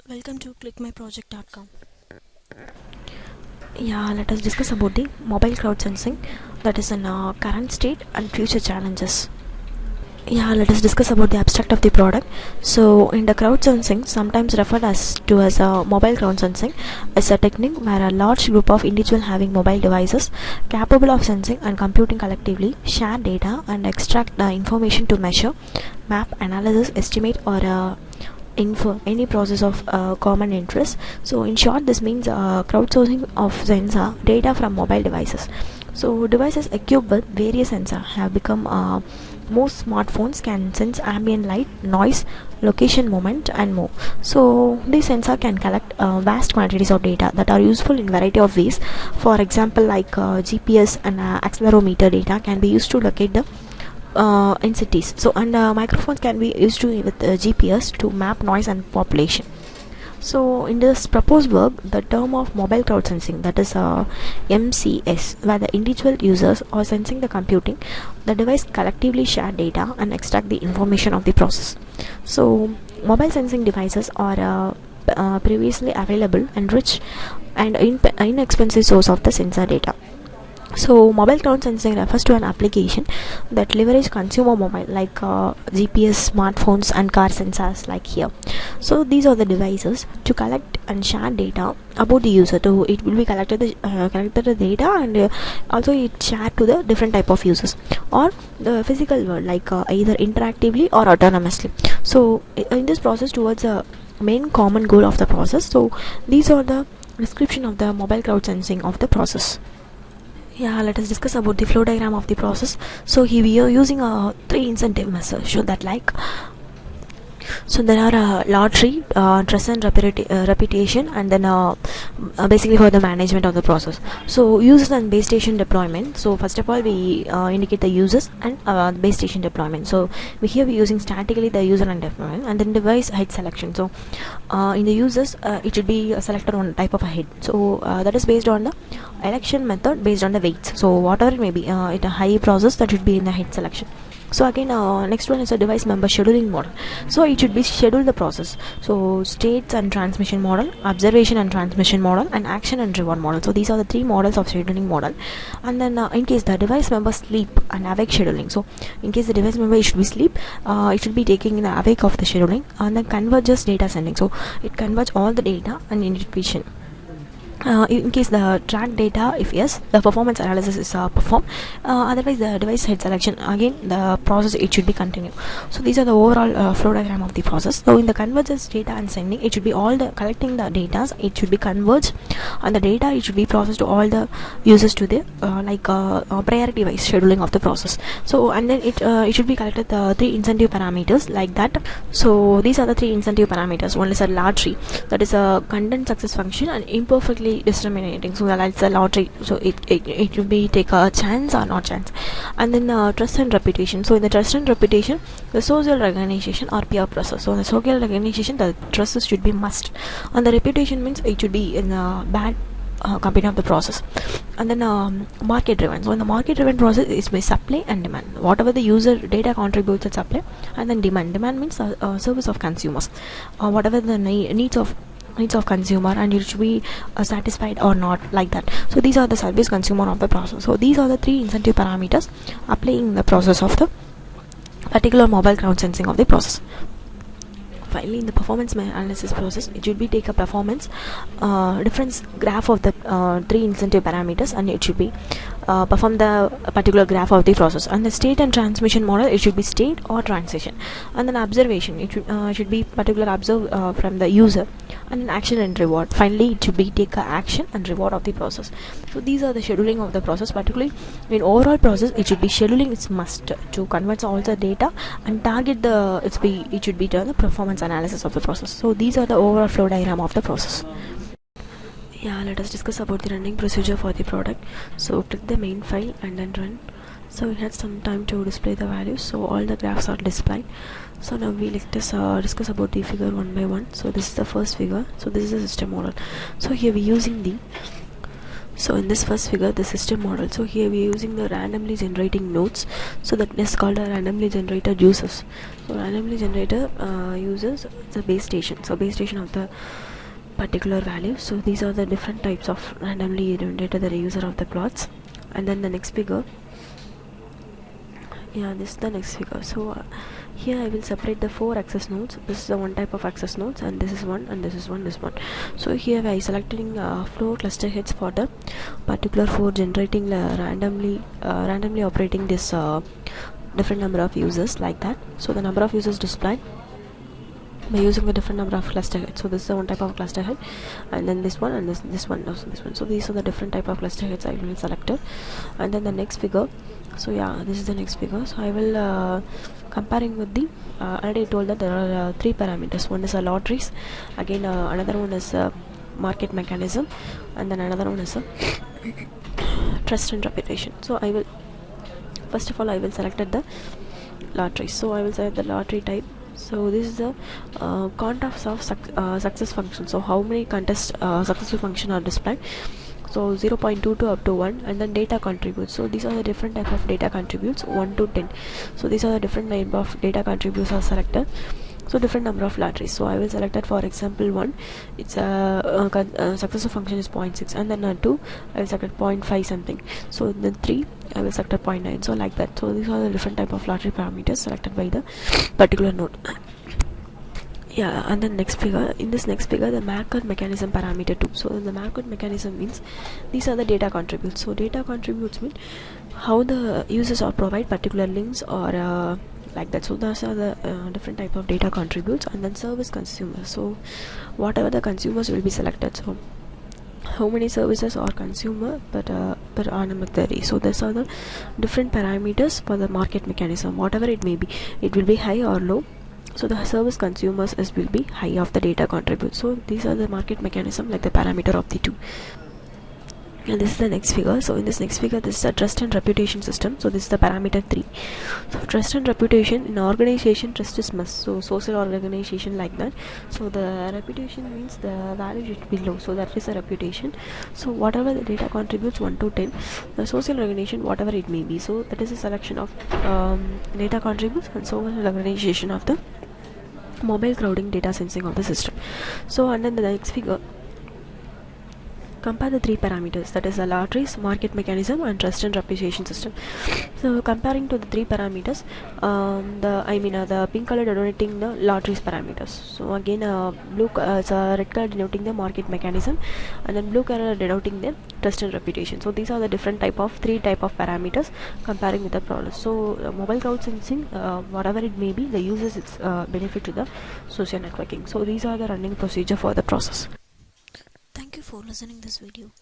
Welcome to clickmyproject.com. Yeah, let us discuss about the mobile crowdsensing, that is in current state and future challenges. Yeah, let us discuss about the abstract of the product. So, in the crowdsensing, sometimes referred as a mobile crowdsensing, is a technique where a large group of individuals having mobile devices capable of sensing and computing collectively share data and extract the information to measure, map, analysis, estimate, or info any process of common interest. So in short, this means crowdsourcing of sensor data from mobile devices. So devices equipped with various sensors have become most smartphones can sense ambient light, noise, location, movement, and more. So these sensors can collect vast quantities of data that are useful in variety of ways. For example, like GPS and accelerometer data can be used to locate the in cities. So and microphones can be used to with GPS to map noise and population. So in this proposed work, the term of mobile crowd sensing, that is MCS, where the individual users are sensing the computing, the device collectively share data and extract the information of the process. So mobile sensing devices are previously available and rich and inexpensive source of the sensor data. So mobile cloud sensing refers to an application that leverage consumer mobile like GPS, smartphones, and car sensors like here. So these are the devices to collect and share data about the user. To it will be collected the data and also it shared to the different type of users or the physical world like either interactively or autonomously. So in this process towards the main common goal of the process. So these are the description of the mobile crowd sensing of the process. Yeah, let us discuss about the flow diagram of the process. So here we are using a three incentive method. So that like, so there are lottery, trust and reputation, and then basically for the management of the process. So users and base station deployment. So first of all we indicate the users and base station deployment. So here we using statically the user and deployment, and then device head selection. So in the users it should be selected one type of a head. So that is based on the election method based on the weights. So whatever it may be, it a high process that should be in the head selection. So again next one is a device member scheduling model. So it should be schedule the process. So states and transmission model, observation and transmission model, and action and reward model. So these are the three models of scheduling model. And then in case the device member sleep and awake scheduling. So in case the device member it should be sleep, it should be taking the awake of the scheduling, and then converges data sending. So it converts all the data and indication. In case the track data, if yes, the performance analysis is performed, otherwise the device head selection, again the process it should be continued. So these are the overall flow diagram of the process. So in the convergence data and sending, it should be all the collecting the data, it should be converged, and the data it should be processed to all the users to the priority wise scheduling of the process. So and then it should be collected the three incentive parameters like that. So these are the three incentive parameters. One is a lottery, that is a content success function and imperfectly discriminating. So that's a lottery. So it will be take a chance or not chance. And then trust and reputation. So in the trust and reputation, the social recognition or peer process. So in the social recognition, the trust should be must, and the reputation means it should be in a bad company of the process. And then market driven. So in the market driven process is by supply and demand. Whatever the user data contributes at supply, and then demand means service of consumers, whatever the needs of consumer, and it should be satisfied or not, like that. So these are the service consumer of the process. So these are the three incentive parameters applying the process of the particular mobile crowd sensing of the process. Finally, in the performance analysis process, it should be take a performance difference graph of the three incentive parameters, and it should be perform the particular graph of the process. And the state and transmission model, it should be state or transition. And then observation, it should be particular observe from the user, and then action and reward. Finally, it should be take a action and reward of the process. So these are the scheduling of the process. Particularly in overall process, it should be scheduling is must to convert all the data and target the it should be done the performance analysis of the process. So these are the overall flow diagram of the process. Yeah, let us discuss about the running procedure for the product. So click the main file and then run. So it had some time to display the values, so all the graphs are displayed. So now we discuss about the figure one by one. So this is the first figure. So this is the system model. So here we're using the So in this first figure, the system model. So here we are using the randomly generating nodes. So that is called a randomly generator users. So randomly generator uses the base station. So base station of the particular value. So these are the different types of randomly generated the user of the plots. And then the next figure, this is the next figure. So here I will separate the 4 access nodes. This is the one type of access nodes, and this is one, and this is one, this one. So here I selecting 4 cluster heads for the particular 4 generating randomly operating this different number of users like that. So the number of users displayed by using a different number of cluster heads. So this is the one type of cluster head, and then this one, and this one, also this one. So these are the different type of cluster heads I will select it. And then the next figure, so this is the next figure. So I will comparing with the already told that there are 3 parameters. One is a lotteries, again another one is a market mechanism, and then another one is a trust and reputation. So I will first of all I will select the lotteries. So I will select the lottery type. So this is the context of success function. So how many successful function are displayed. So 0.2 to up to 1, and then data contributes. So these are the different type of data contributes 1 to 10. So these are the different type of data contributes are selected. So different number of lotteries. So I will select that. For example, 1, it's a successful function is 0.6, and then 2 I will select 0.5 something. So then 3 I will select 0.9. So like that. So these are the different type of lottery parameters selected by the particular node. And then next figure, in this next figure, the market mechanism parameter 2. So the market mechanism means these are the data contributes. So data contributes mean how the users are provide particular links or like that. So those are the different type of data contributes. And then service consumers. So whatever the consumers will be selected. So how many services are consumer per annum theory. So these are the different parameters for the market mechanism. Whatever it may be, it will be high or low. So the service consumers will be high of the data contribute. So these are the market mechanism, like the parameter of the 2. And this is the next figure. So in this next figure, this is a trust and reputation system. So this is the parameter 3. So trust and reputation in organization, trust is must. So social organization like that. So the reputation means the value should be low. So that is a reputation. So whatever the data contributes 1 to 10, the social organization whatever it may be. So that is a selection of data contributes and social organization of the mobile crowding data sensing of the system. So and then the next figure, compare the 3 parameters, that is the lotteries, market mechanism, and trust and reputation system. So comparing to the 3 parameters, the pink color denoting the lotteries parameters. So again red color denoting the market mechanism, and then blue color denoting the trust and reputation. So these are the different 3 type of parameters comparing with the problem. So mobile crowd sensing, whatever it may be, the users benefit to the social networking. So these are the running procedure for the process. Thank you for listening this video.